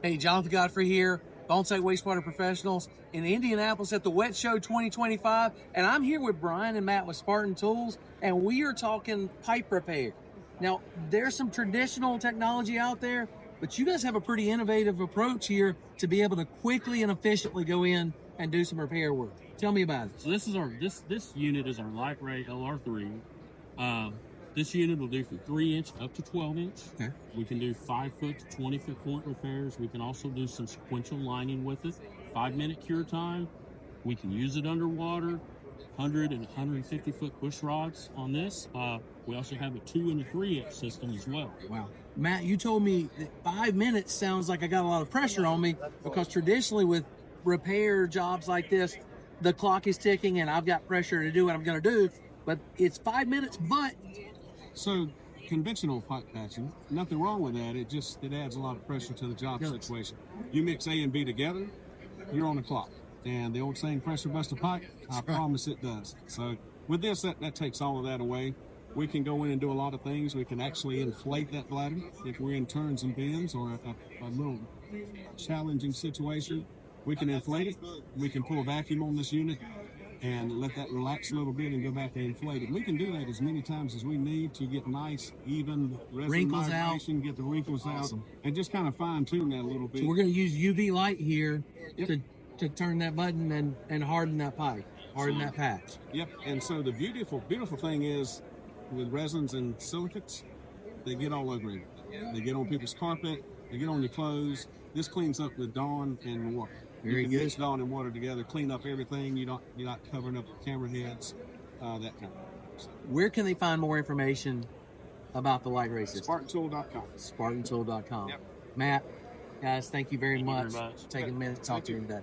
Hey, Jonathan Godfrey here, Bonsai Wastewater Professionals in Indianapolis at the Wet Show 2025. And I'm here with Brian and Matt with Spartan Tools, and we are talking pipe repair. Now, there's some traditional technology out there, but you guys have a pretty innovative approach here to be able to quickly and efficiently go in and do some repair work. Tell me about it. So this is our this unit is our light ray LR3. This unit will do from 3-inch up to 12-inch. Okay. We can do 5-foot to 20-foot point repairs. We can also do some sequential lining with it. 5-minute cure time. We can use it underwater. 100 and 150 foot bush rods on this. We also have a 2 and a 3-inch system as well. Wow. Matt, you told me that 5 minutes sounds like I got a lot of pressure on me, because traditionally with repair jobs like this, the clock is ticking and I've got pressure to do what I'm going to do, but it's 5 minutes, but So conventional pipe patching, nothing wrong with that. It adds a lot of pressure to the job situation. You mix A and B together, you're on the clock. And the old saying, pressure busts a pipe, I promise it does. So with this, that takes all of that away. We can go in and do a lot of things. We can actually inflate that bladder if we're in turns and bends or a little challenging situation. We can inflate it. We can pull a vacuum on this unit and let that relax a little bit and go back and inflate it. We can do that as many times as we need to get nice, even resin Wrinkles migration, get the wrinkles out, and just kind of fine tune that a little bit. so we're going to use UV light here to turn that button and harden that pipe, harden that patch. Yep, and so the beautiful thing is with resins and silicates, they get all over it. They get on people's carpet, they get on your clothes. This cleans up with Dawn and water. Very you can good. mix Dawn and water together, clean up everything. You're not covering up camera heads, that kind of thing. So, Where can they find more information about the light ray system? SpartanTool.com. SpartanTool.com. Yep. Matt, guys, thank you very Thank you much very much. for taking a minute to talk to me today.